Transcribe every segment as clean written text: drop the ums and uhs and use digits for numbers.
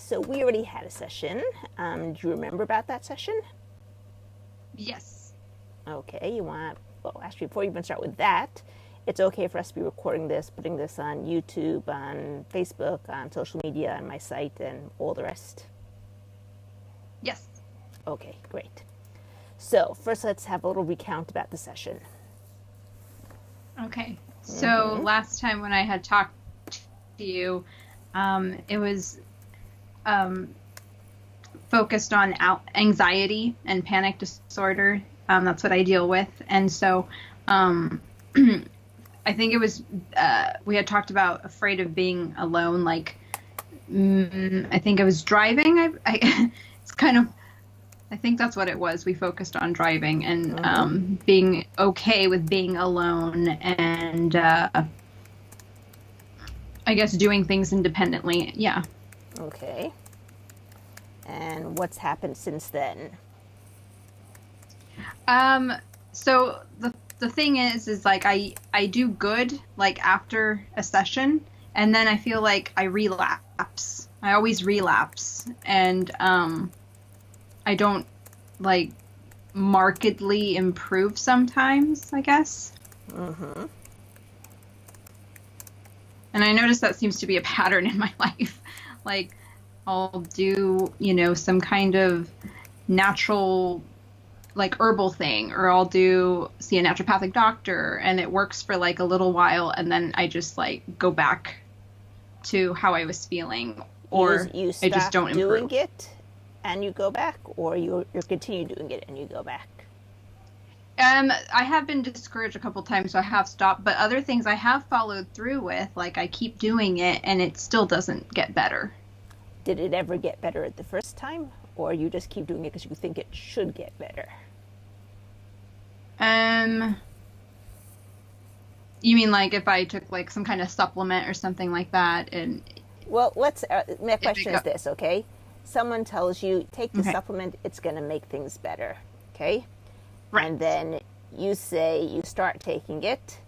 so we already had a session. Do you remember about that session? Yes. Okay, actually, before you even start with that, it's okay for us to be recording this, putting this on YouTube, on Facebook, on social media, on my site, and all the rest? Yes. Okay, great. So first, let's have a little recount about the session. Okay. So last time when I had talked to you, it was focused on anxiety and panic disorder. That's what I deal with. And so I think it was, we had talked about afraid of being alone. Like, I think I was driving. It's kind of, I think that's what it was. We focused on driving and being okay with being alone and I guess doing things independently. Yeah. Okay. And what's happened since then? So the thing is like I do good like after a session, and then I feel like I relapse. I always relapse, and I don't like markedly improve sometimes, I guess. Mm-hmm. And I notice that seems to be a pattern in my life. Like I'll do, some kind of natural like herbal thing, or I'll see a naturopathic doctor and it works for like a little while, and then I just like go back to how I was feeling, or You I just don't doing improve. it and you go back, or you continue doing it and you go back? I have been discouraged a couple times, so I have stopped, but other things I have followed through with, like I keep doing it and it still doesn't get better. Did it ever get better at the first time, or you just keep doing it because you think it should get better? You mean like if I took like some kind of supplement or something like that, and Well, my if it question is go, this, okay? Someone tells you, take the okay, supplement, it's going to make things better, okay? right. And then you say you start taking it,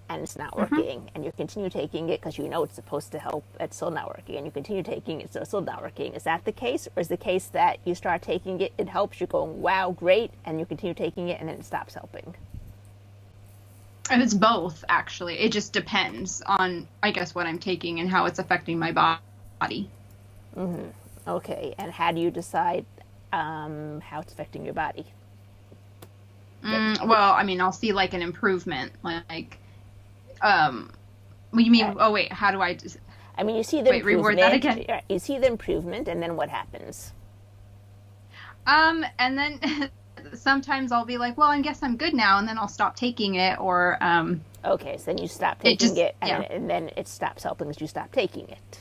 and it's not Mm-hmm. working, and you continue taking it because you know it's supposed to help, it's still not working, and you continue taking it, so it's still not working. Is that the case, or is the case that you start taking it, it helps, you're going, wow, great, and you continue taking it, and then it stops helping? And it's both, actually. It just depends on, I guess, what I'm taking and how it's affecting my body. Okay, and how do you decide how it's affecting your body? Well, I mean, I'll see like an improvement, like, what do you mean? Oh, wait, how do I just, I mean, you see the wait, reword that improvement. again? Yeah, you see the improvement, and then what happens? And then sometimes I'll be like, well, I guess I'm good now, and then I'll stop taking it, or, Okay, so then you stop it taking just, it, yeah, and then it stops helping because you stop taking it.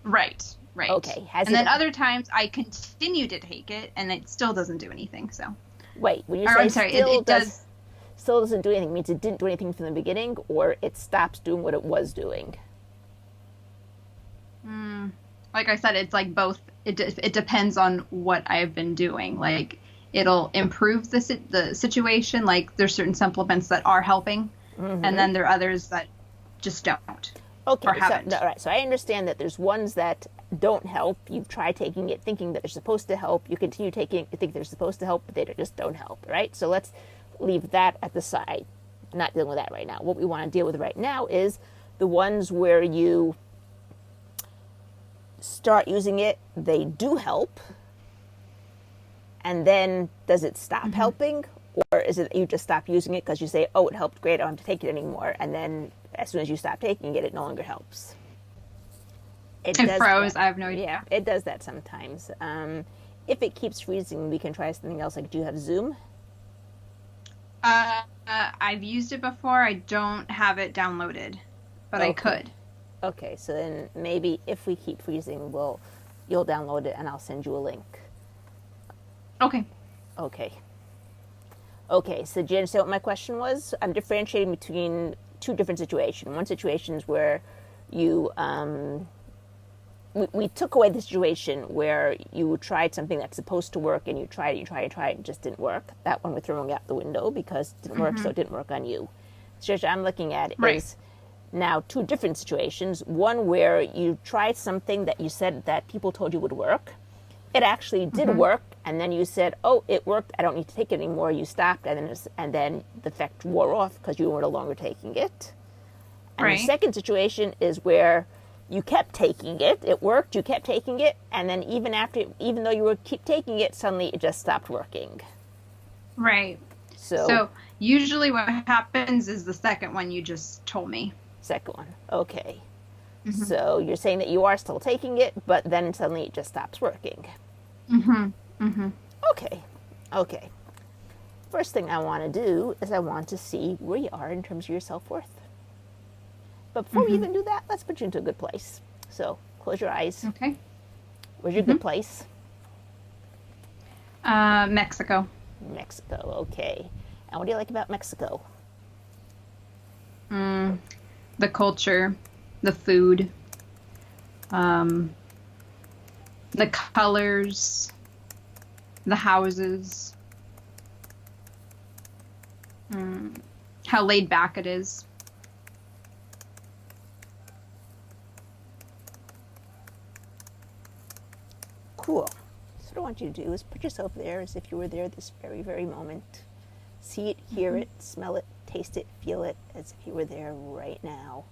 right, right. Okay, has And it? then other times I continue to take it, and it still doesn't do anything, so, Wait, when you or say I'm sorry, it does. still doesn't do anything, means it didn't do anything from the beginning, or it stops doing what it was doing. Like I said, it's like both. It depends on what I've been doing. Like it'll improve the situation. Like there's certain supplements that are helping, and then there are others that just don't or Okay, so haven't. all right, so I understand that there's ones that don't help. You've tried taking it, thinking that they're supposed to help. You continue taking it, you think they're supposed to help, but they just don't help. Right? So let's leave that at the side. I'm not dealing with that right now. What we want to deal with right now is the ones where you start using it, they do help, and then does it stop helping, or is it you just stop using it because you say, oh, it helped, great, I don't have to take it anymore, and then as soon as you stop taking it, it no longer helps? It It does froze. that. I have no Yeah, idea. it does that sometimes. If it keeps freezing, we can try something else. Like, do you have Zoom? I've used it before. I don't have it downloaded, but I Okay. could. Okay, so then maybe if we keep freezing, you'll download it and I'll send you a link. Okay. Okay. Okay, so do you understand what my question was? I'm differentiating between two different situations. One situation is where you we took away the situation where you tried something that's supposed to work and you tried it, and it just didn't work. That one we're throwing out the window because it didn't work, so it didn't work on you. The situation I'm looking at Right. is Now, two different situations. One where you tried something that you said that people told you would work. It actually did work, and then you said, "Oh, it worked. I don't need to take it anymore." You stopped, and then the effect wore off because you were no longer taking it. And Right. the second situation is where you kept taking it. It worked. You kept taking it, and then even though you were keep taking it, suddenly it just stopped working. Right. So, So usually what happens is the second one you just told me. second one. Okay. So you're saying that you are still taking it, but then suddenly it just stops working. Okay. Okay. First thing I want to do is I want to see where you are in terms of your self-worth. But before we even do that, let's put you into a good place. So close your eyes. Okay. Where's your good place? Mexico. Mexico. Okay. And what do you like about Mexico? The culture, the food, the colors, the houses, how laid back it is. Cool. So what I want you to do is put yourself there as if you were there this very, very moment. See it, hear it, smell it, taste it, feel it as if you were there right now.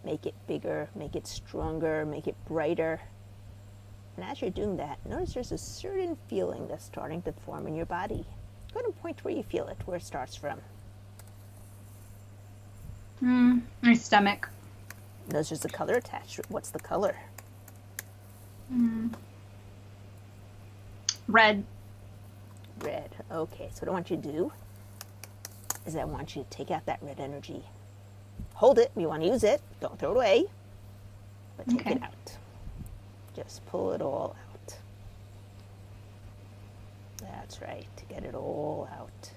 Make it bigger, make it stronger, make it brighter. And as you're doing that, notice there's a certain feeling that's starting to form in your body. Go ahead and point to where you feel it, where it starts from. My stomach. Notice there's a color attached to it. What's the color? Red. Red. Okay, so what I want you to do is I want you to take out that red energy. Hold it. You want to use it. Don't throw it away. But take it out. Just pull it all out. That's right. To get it all out.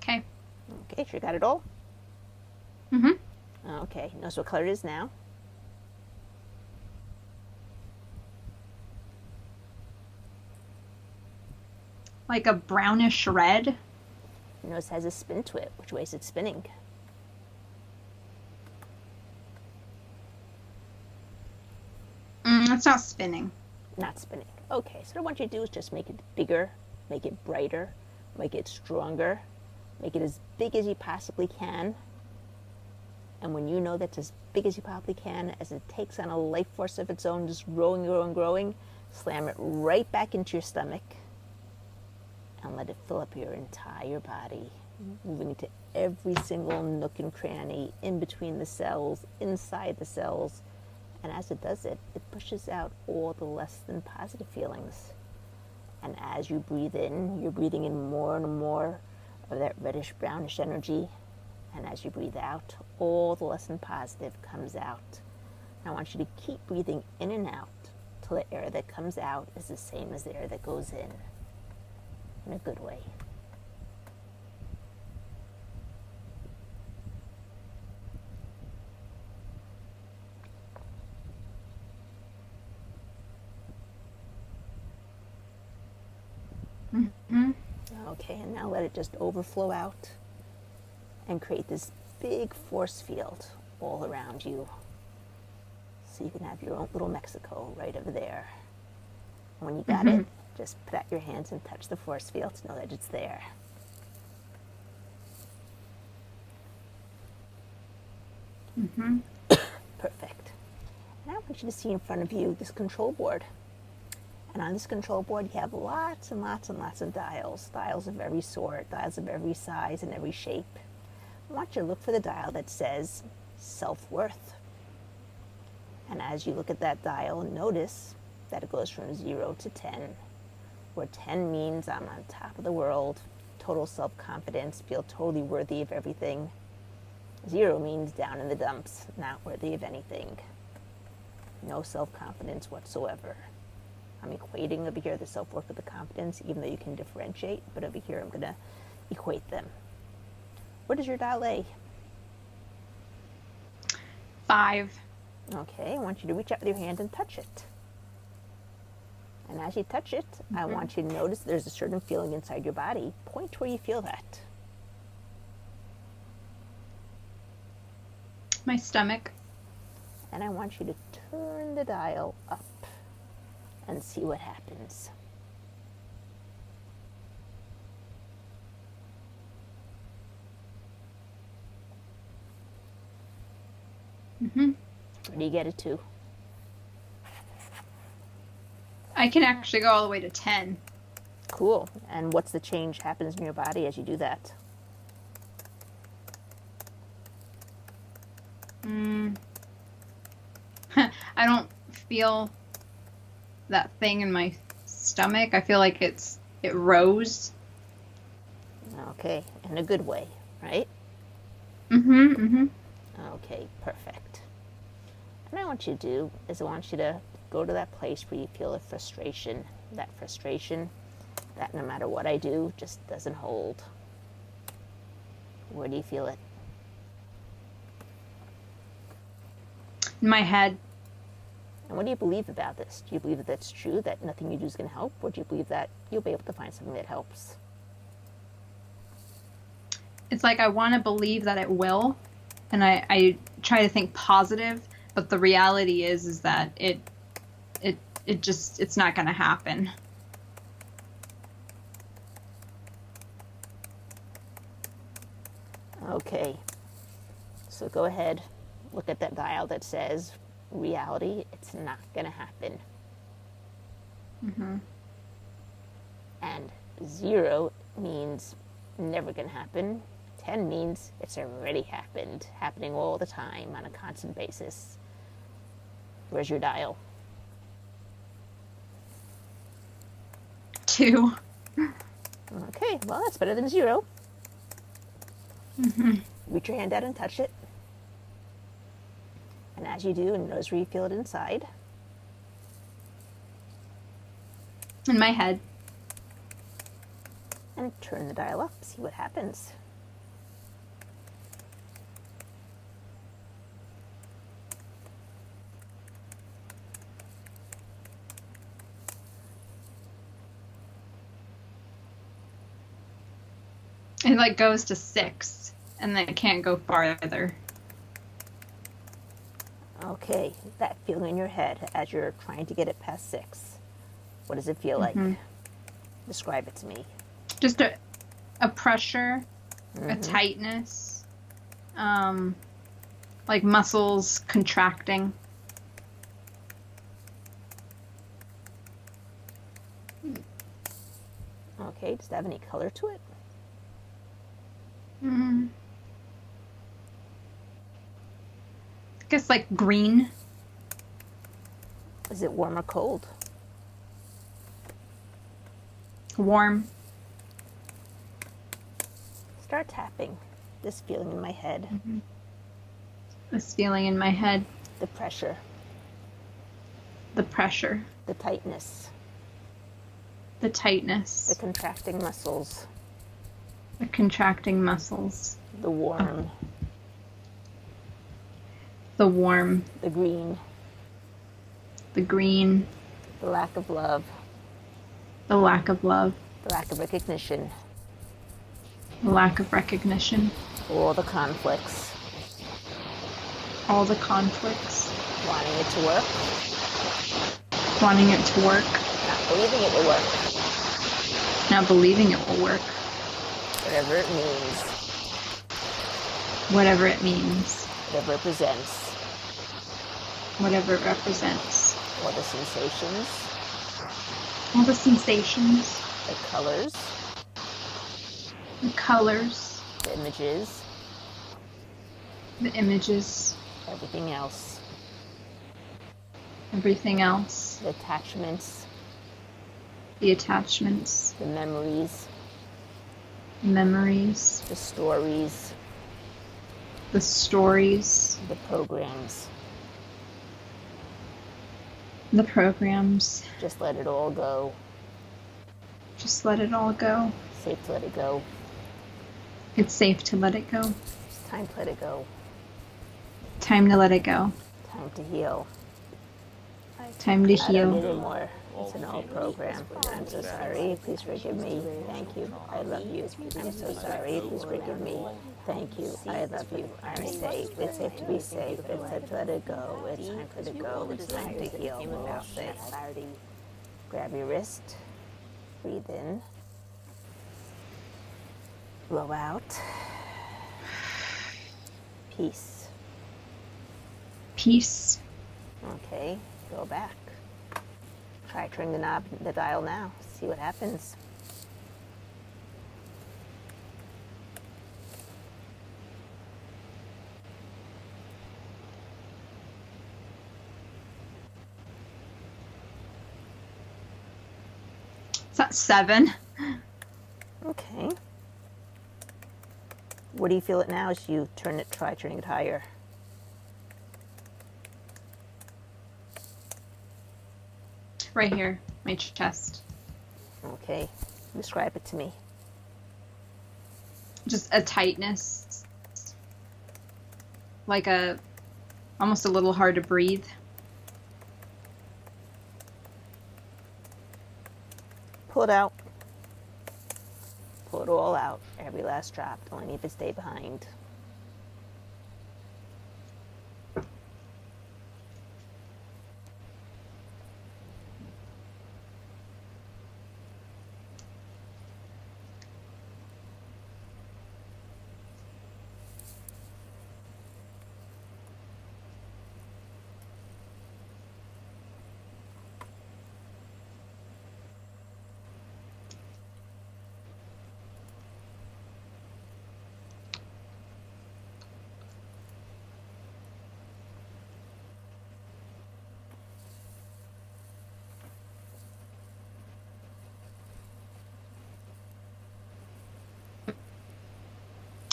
Okay. Okay, sure got it all? Mm-hmm. Okay, notice what color it is now. Like a brownish red. Notice it has a spin to it. Which way is it spinning? It's not spinning. Not spinning. Okay, so what I want you to do is just make it bigger, make it brighter, make it stronger, make it as big as you possibly can. And when you know that's as big as you possibly can, as it takes on a life force of its own, just growing, growing, growing, slam it right back into your stomach and let it fill up your entire body, moving into every single nook and cranny, in between the cells, inside the cells. And as it does it, it pushes out all the less than positive feelings. And as you breathe in, you're breathing in more and more of that reddish brownish energy. And as you breathe out, all the less than positive comes out. And I want you to keep breathing in and out till the air that comes out is the same as the air that goes in a good way. Okay, and now let it just overflow out and create this big force field all around you. So you can have your own little Mexico right over there. And when you got it, just put out your hands and touch the force field to know that it's there. Perfect. Now I want you to see in front of you this control board. And on this control board, you have lots and lots and lots of dials, dials of every sort, dials of every size and every shape. I want you to look for the dial that says self-worth. And as you look at that dial, notice that it goes from 0 to 10, where 10 means I'm on top of the world, total self-confidence, feel totally worthy of everything. 0 means down in the dumps, not worthy of anything. No self-confidence whatsoever. I'm equating over here the self-worth with the confidence, even though you can differentiate, but over here I'm going to equate them. Where does your dial lay? 5. Okay, I want you to reach out with your hand and touch it. And as you touch it, I want you to notice there's a certain feeling inside your body. Point to where you feel that. My stomach. And I want you to turn the dial up and see what happens. Where do you get it to? I can actually go all the way to 10. Cool. And what's the change happens in your body as you do that? I don't feel that thing in my stomach. I feel like it rose. Okay, in a good way, right? Okay, perfect. And I want you to do is I want you to go to that place where you feel the frustration, that no matter what I do, just doesn't hold. Where do you feel it? In my head. And what do you believe about this? Do you believe that that's true, that nothing you do is going to help? Or do you believe that you'll be able to find something that helps? It's like I want to believe that it will, and I try to think positive, but the reality is that it's not going to happen. Okay, so go ahead, look at that dial that says reality, it's not going to happen. And 0 means never going to happen. 10 means it's already happened, happening all the time on a constant basis. Where's your dial? 2. Okay, well, that's better than 0. Reach your hand out and touch it. And as you do, notice where you feel it inside. In my head. And turn the dial up, see what happens. It like goes to 6, and then it can't go farther. Okay, that feeling in your head as you're trying to get it past 6. What does it feel like? Describe it to me. Just a pressure, a tightness, like muscles contracting. Okay, does that have any color to it? I guess like green. Is it warm or cold? Warm. Start tapping this feeling in my head. This feeling in my head. The pressure. The pressure. The tightness. The tightness. The contracting muscles. The contracting muscles. The warm. The warm. The green. The green. The lack of love. The lack of love. The lack of recognition. The lack of recognition. All the conflicts. All the conflicts. Wanting it to work. Wanting it to work. Not believing it will work. Not believing it will work. Whatever it means. Whatever it means. Whatever it represents. Whatever it represents. All the sensations. All the sensations. The colors. The colors. The images. The images. Everything else. Everything else. The attachments. The attachments. The memories. Memories. The stories. the stories, the programs. the programs. Just let it all go. Just let it all go. Safe to let it go. It's safe to let it go. It's time to let it go. Time to let it go. Time to heal. Time to I don't need heal. any more. It's an old program. I'm so sorry. Please forgive me. Thank you. I love you. I'm so sorry. Please forgive me. Thank you. I love you. I'm safe. It's safe to be safe. It's safe to let it go. It's time to let it go. It's time to heal. We're all safe. Grab your wrist. Breathe in. Blow out. Peace. Peace. Okay. Go back. Try turning the dial now. See what happens. It's at 7. Okay. Where do you feel it now as you try turning it higher? Right here, my chest. Okay. Describe it to me. Just a tightness. Like almost a little hard to breathe. Pull it out. Pull it all out. Every last drop. Don't let any of it stay behind.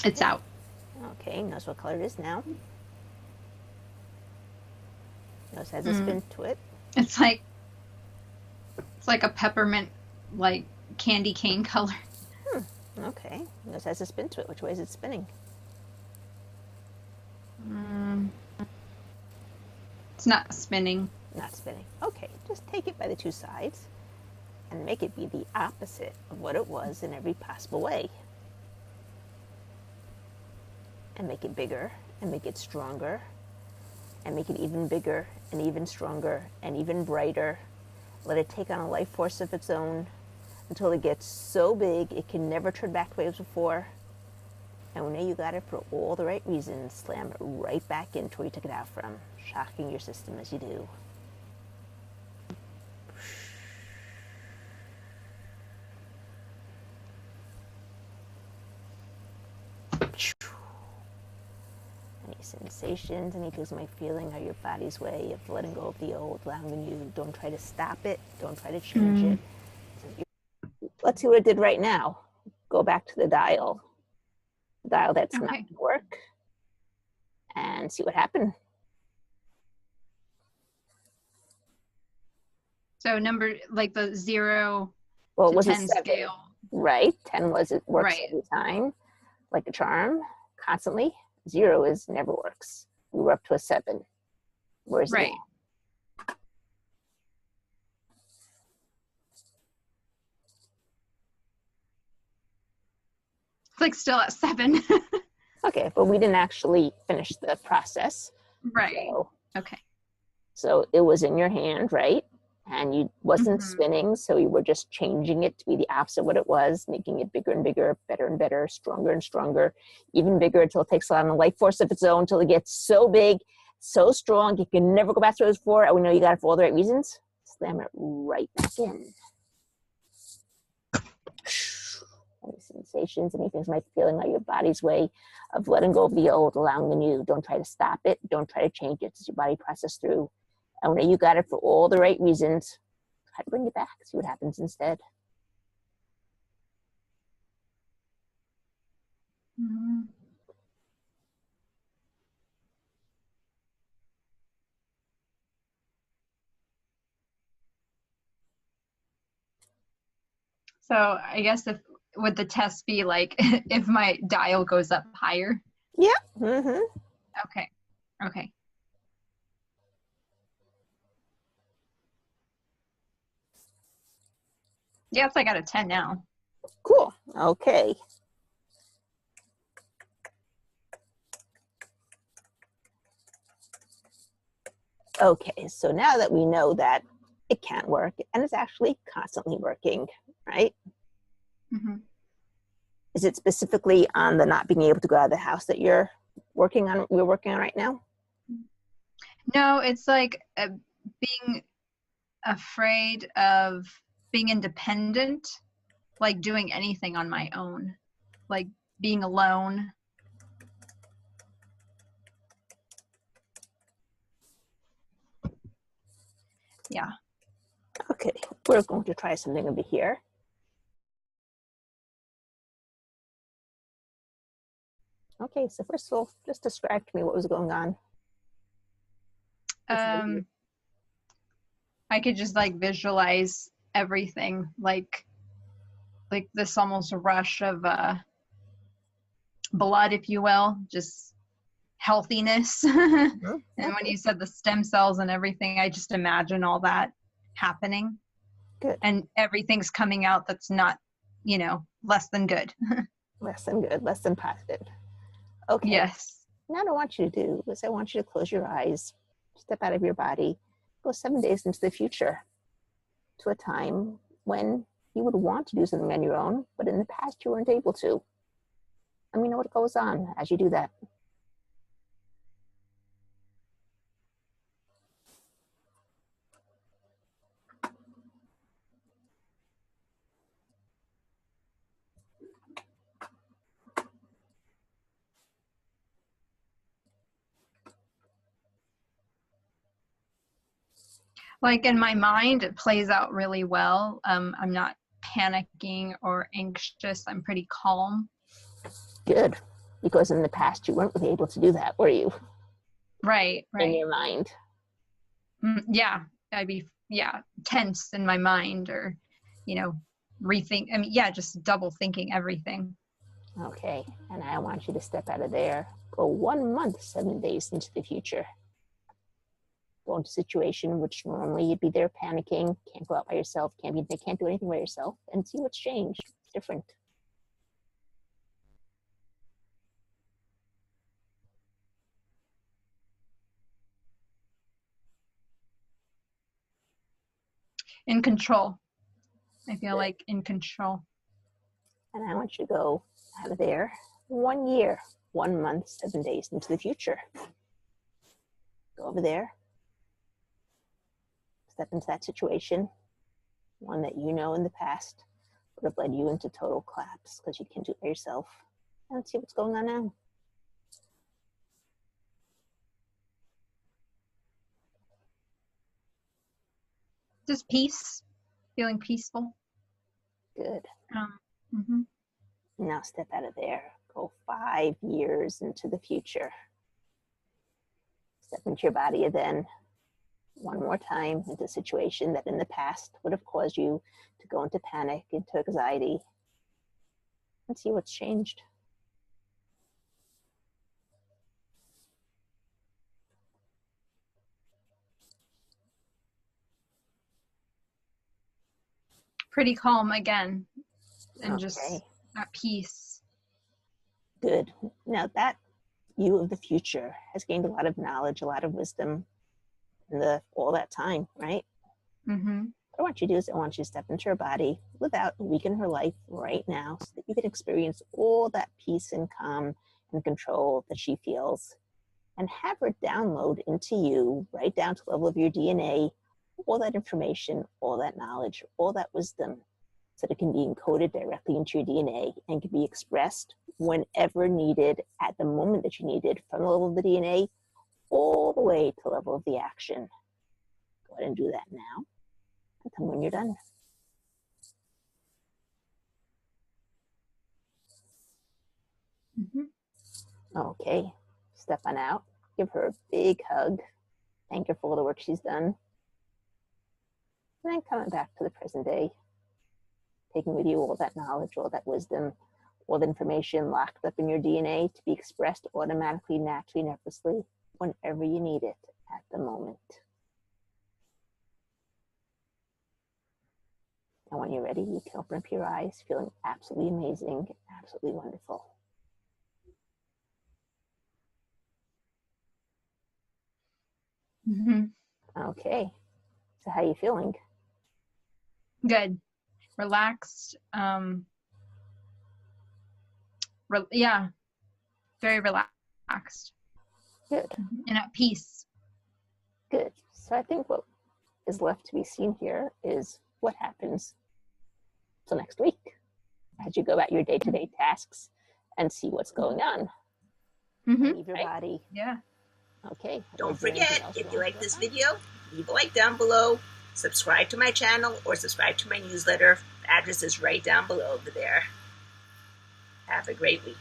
It's out. Okay, notice what color it is now. Notice it has a spin to it. It's like a peppermint, like candy cane color. Okay, notice it has a spin to it. Which way is it spinning? It's not spinning. Not spinning. Okay, just take it by the two sides and make it be the opposite of what it was in every possible way. And make it bigger, and make it stronger, and make it even bigger, and even stronger, and even brighter. Let it take on a life force of its own until it gets so big it can never turn back the way it was before. And when you got it for all the right reasons, slam it right back into where you took it out from, shocking your system as you do. Any sensations, anything you might feeling are your body's way of letting go of the old, allowing the new. Don't try to stop it. Don't try to change it. Let's see what it did right now. Go back to the dial that's not going to work, and see what happened. So number, like the 0 Well, it to was 10 a 7, scale. right? 10 was it works Right. every time, like a charm, constantly. 0 is never works. We were up to a 7. Where's Right. it now? It's like still at 7. Okay, but we didn't actually finish the process. Right. Okay. So it was in your hand, right? And you wasn't spinning, so you were just changing it to be the opposite of what it was, making it bigger and bigger, better and better, stronger and stronger, even bigger until it takes on a life force of its own, until it gets so big, so strong, you can never go back to what it was before, and we know you got it for all the right reasons. Slam it right back in. Any sensations, anything might be feeling like your body's way of letting go of the old, allowing the new. Don't try to stop it. Don't try to change it. As your body process through. And when you got it for all the right reasons, try to bring it back. See what happens instead. So I guess if would the test be like if my dial goes up higher? Yeah. Mm-hmm. Okay. Okay. Yeah, it's like out of 10 now. Cool. Okay. Okay, so now that we know that it can work and it's actually constantly working, right? Mm-hmm. Is it specifically on the not being able to go out of the house that we're working on right now? No, it's like being afraid of being independent, like doing anything on my own, like being alone. Yeah. Okay, we're going to try something over here. Okay, so first of all, just describe to me what was going on. Um, I could just like visualize everything, like this almost rush of blood, if you will, just healthiness. Mhm. And when Okay, you said the stem cells and everything, I just imagine all that happening good. and everything's coming out that's not, less than good. Less than good, less than positive. Okay, Yes. now what I want you to do is I want you to close your eyes, step out of your body, go 7 days into the future to a time when you would want to do something on your own, but in the past you weren't able to. Let me know what goes on as you do that. Like in my mind, it plays out really well. I'm not panicking or anxious. I'm pretty calm. Good, because in the past you weren't really able to do that, were you? Right, In right. your mind. Yeah, I'd be, yeah, tense in my mind or, you know, rethink. I mean, yeah, just double thinking everything. Okay, and I want you to step out of there, go 1 month, 7 days into the future. Go into a situation which normally you'd be there panicking, can't go out by yourself, can't do anything by yourself, and see what's changed. It's different. In control. I feel Good. like in control. And I want you to go out of there 1 year, 1 month, 7 days into the future. Go over there, step into that situation, one that you know in the past would have led you into total collapse because you can't do it by yourself. And see what's going on now. Just peace, feeling peaceful. Good. Mhm. Now step out of there. Go 5 years into the future. Step into your body then one more time into a situation that in the past would have caused you to go into panic, into anxiety, and see what's changed. Pretty calm again and Okay, just at peace. good. Now that you of the future has gained a lot of knowledge, a lot of wisdom in all that time, right? Hmm. What I want you to do is I want you to step into her body, live out a week in her life right now so that you can experience all that peace and calm and control that she feels and have her download into you right down to the level of your DNA, all that information, all that knowledge, all that wisdom so that it can be encoded directly into your DNA and can be expressed whenever needed at the moment that you need it from the level of the DNA all the way to the level of the action. Go ahead and do that now and tell me when you're done. Hmm. Okay, step on out, give her a big hug, thank her for all the work she's done, and then coming back to the present day. taking with you all that knowledge, all that wisdom, all the information locked up in your DNA to be expressed automatically, naturally, and effortlessly whenever you need it at the moment. And when you're ready, you can open up your eyes, feeling absolutely amazing, absolutely wonderful. Mm-hmm. Okay, so how are you feeling? Good. Relaxed. Yeah, very relaxed. Good. And at peace. Good. So I think what is left to be seen here is what happens till next week as you go about your day-to-day tasks and see what's going on. Mm-hmm. Leave your body. Yeah. Okay. Don't forget, if you like this video, leave a like down below, subscribe to my channel, or subscribe to my newsletter. The address is right down below over there. Have a great week.